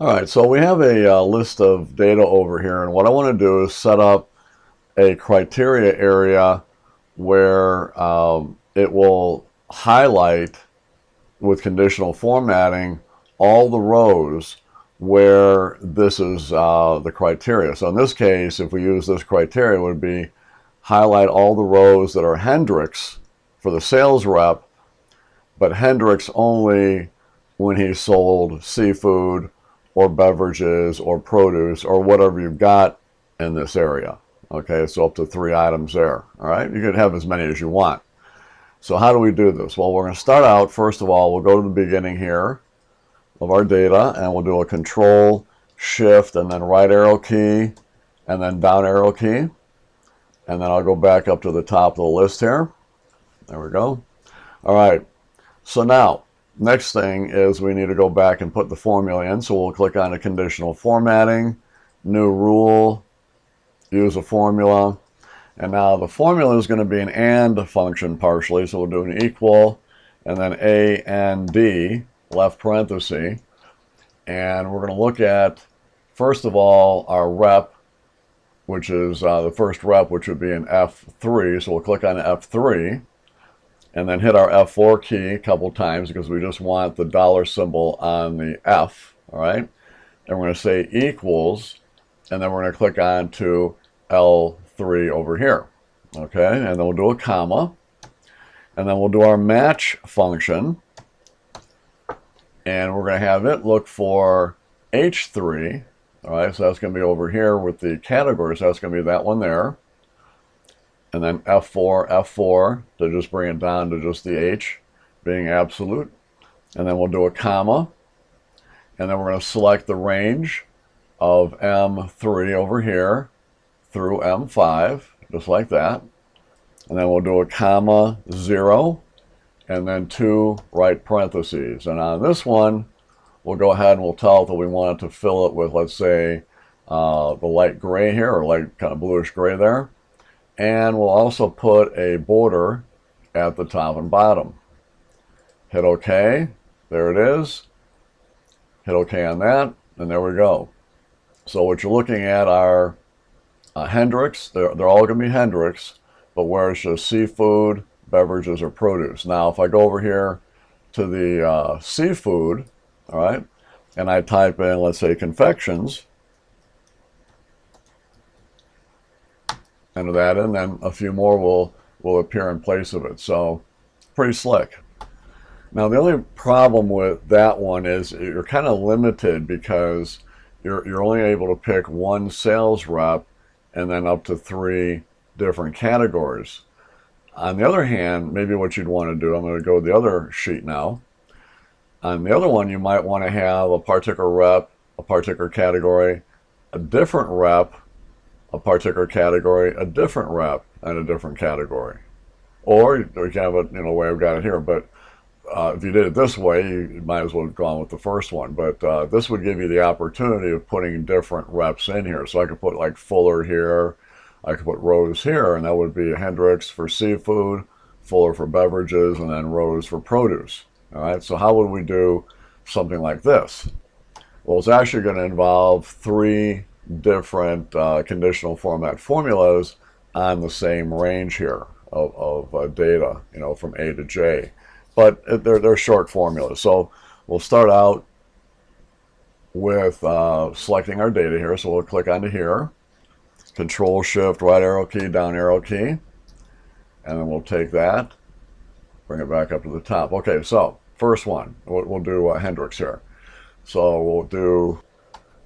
All right, so we have a list of data over here, and what I want to do is set up a criteria area where it will highlight with conditional formatting all the rows where this is the criteria. So in this case, if we use this criteria, it would be highlight all the rows that are Hendricks for the sales rep, but Hendricks only when he sold seafood or beverages or produce or whatever you've got in this area. Okay, so up to 3 items there. All right, you can have as many as you want. So how do we do this? Well, we're going to start out, first of all, we'll go to the beginning here of our data, and we'll do a control, shift, and then right arrow key, and then down arrow key. And then I'll go back up to the top of the list here. There we go. All right, so now, next thing is we need to go back and put the formula in. So we'll click on the conditional formatting, new rule, use a formula. And now the formula is going to be an AND function partially. So we'll do an equal and then A and D, left parenthesis. And we're going to look at, first of all, our rep, which is the first rep, which would be an F3. So we'll click on F3. And then hit our F4 key a couple times because we just want the dollar symbol on the F, all right? And we're going to say equals, and then we're going to click on to L3 over here, okay? And then we'll do a comma, and then we'll do our match function, and we're going to have it look for H3, all right? So that's going to be over here with the categories. So that's going to be that one there. And then F4, F4, to just bring it down to just the H being absolute. And then we'll do a comma. And then we're going to select the range of M3 over here through M5, just like that. And then we'll do a comma, 0, and then 2 right parentheses. And on this one, we'll go ahead and we'll tell it that we want it to fill it with, let's say, the light gray here, or light kind of bluish gray there. And we'll also put a border at the top and bottom. Hit OK. There it is. Hit OK on that, and there we go. So what you're looking at are Hendricks. They're all going to be Hendricks, but where it's just seafood, beverages, or produce. Now, if I go over here to the seafood, all right, and I type in, let's say, confections, enter that in, then a few more will appear in place of it. So pretty slick. Now the only problem with that one is you're kind of limited because you're only able to pick one sales rep and then up to 3 different categories. On the other hand, maybe what you'd want to do, I'm going to go to the other sheet now. On the other one, you might want to have a particular rep, a particular category, a different rep, a particular category, a different rep, and a different category. Or you can have it, the way I've got it here, but if you did it this way, you might as well have gone with the first one. But this would give you the opportunity of putting different reps in here. So I could put like Fuller here, I could put Rose here, and that would be Hendricks for seafood, Fuller for beverages, and then Rose for produce. All right, so how would we do something like this? Well, it's actually going to involve 3 different conditional format formulas on the same range here of data, from A to J. But they're short formulas. So we'll start out with selecting our data here. So we'll click onto here, Control Shift, right arrow key, down arrow key, and then we'll take that, bring it back up to the top. Okay, so first one, we'll do Hendricks here. So we'll do,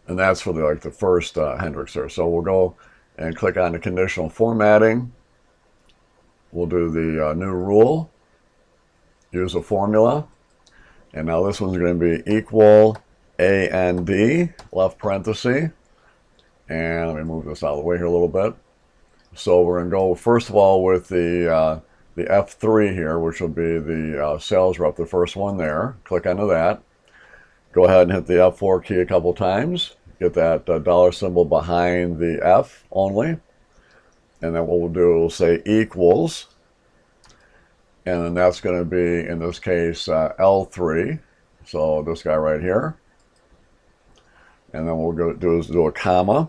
and that's for the first Hendricks here. So we'll go and click on the conditional formatting. We'll do the new rule, use a formula, and now this one's going to be equal A and D, left parenthesis. And let me move this out of the way here a little bit. So we're going to go first of all with the F3 here, which will be the sales rep, the first one there. Click onto that. Go ahead and hit the F4 key a couple times. Get that dollar symbol behind the F only. And then what we'll do, we'll say equals. And then that's going to be, in this case, L3. So this guy right here. and then we'll do a comma,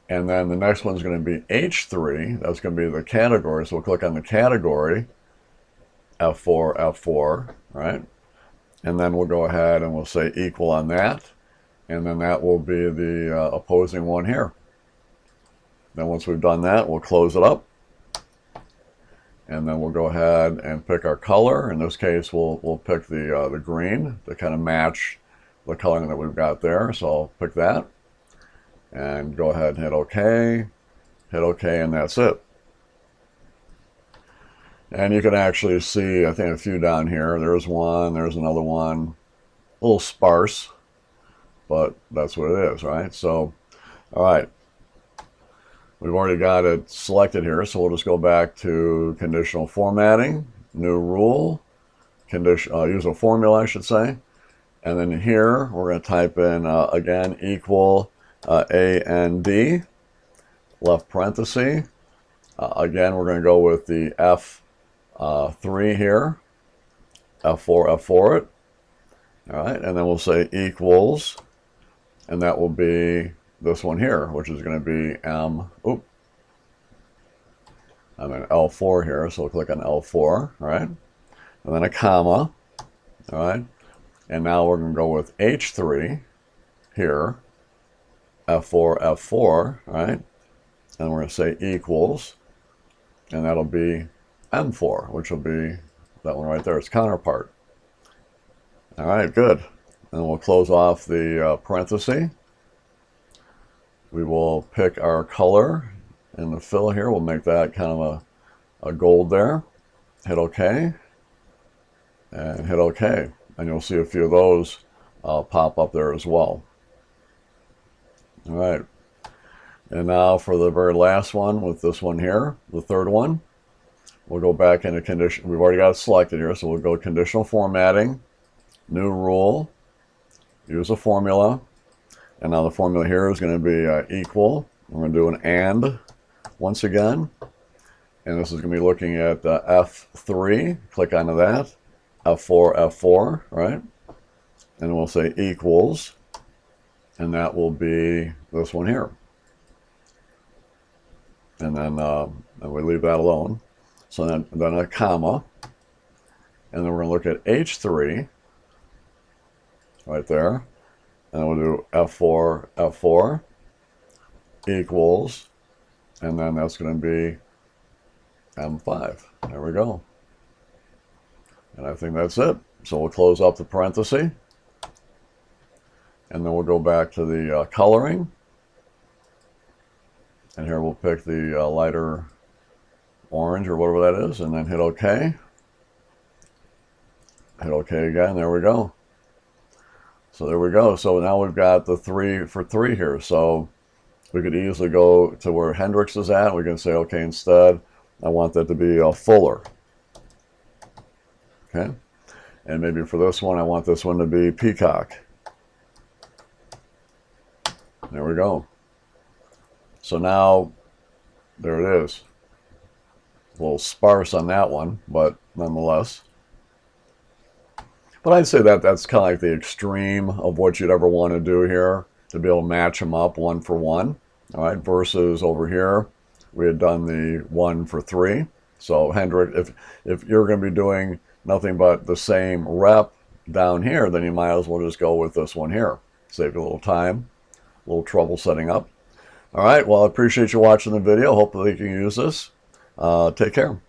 and then the next one's going to be H3. That's going to be the category, so we'll click on the category, F4, F4, right? And then we'll go ahead and we'll say equal on that, and then that will be the opposing one here. Then once we've done that, we'll close it up, and then we'll go ahead and pick our color. In this case, we'll pick the green to kind of match the coloring that we've got there. So I'll pick that, and go ahead and hit OK, and that's it. And you can actually see, I think, a few down here. There's one, there's another one, a little sparse, but that's what it is, right? So, all right. We've already got it selected here, so we'll just go back to conditional formatting, new rule, use a formula, I should say. And then here, we're going to type in, again, equal A-N-D, left parenthesis. Again, we're going to go with the F3 here, F4 it. All right, and then we'll say equals, and that will be this one here, which is going to be I'm in L4 here, so we'll click on L4, right? And then a comma, all right? And now we're going to go with H3 here, F4, right? And we're going to say equals, and that'll be M4, which will be that one right there, its counterpart. All right, good. And we'll close off the parenthesis. We will pick our color in the fill here. We'll make that kind of a gold there. Hit OK. And hit OK. And you'll see a few of those pop up there as well. All right. And now for the very last one with this one here, the third one, we'll go back into condition. We've already got it selected here, so we'll go conditional formatting, new rule, use a formula. And now the formula here is going to be equal. We're going to do an AND once again. And this is going to be looking at F3. Click onto that. F4, right? And we'll say equals. And that will be this one here. And then we leave that alone. So then a comma. And then we're going to look at H3 right there. And we'll do F4 equals, and then that's going to be M5. There we go. And I think that's it. So we'll close up the parenthesis, and then we'll go back to the coloring. And here we'll pick the lighter orange or whatever that is, and then hit OK. Hit OK again. There we go. So there we go. So now we've got the 3 for 3 here. So we could easily go to where Hendrix is at. We can say, okay, instead, I want that to be fuller. Okay. And maybe for this one, I want this one to be Peacock. There we go. So now, there it is. A little sparse on that one, but nonetheless. But I'd say that that's kind of like the extreme of what you'd ever want to do here, to be able to match them up 1 for 1, all right, versus over here, we had done the 1 for 3. So Hendrix, if you're going to be doing nothing but the same rep down here, then you might as well just go with this one here. Save you a little time, a little trouble setting up. All right, well, I appreciate you watching the video. Hopefully you can use this. Take care.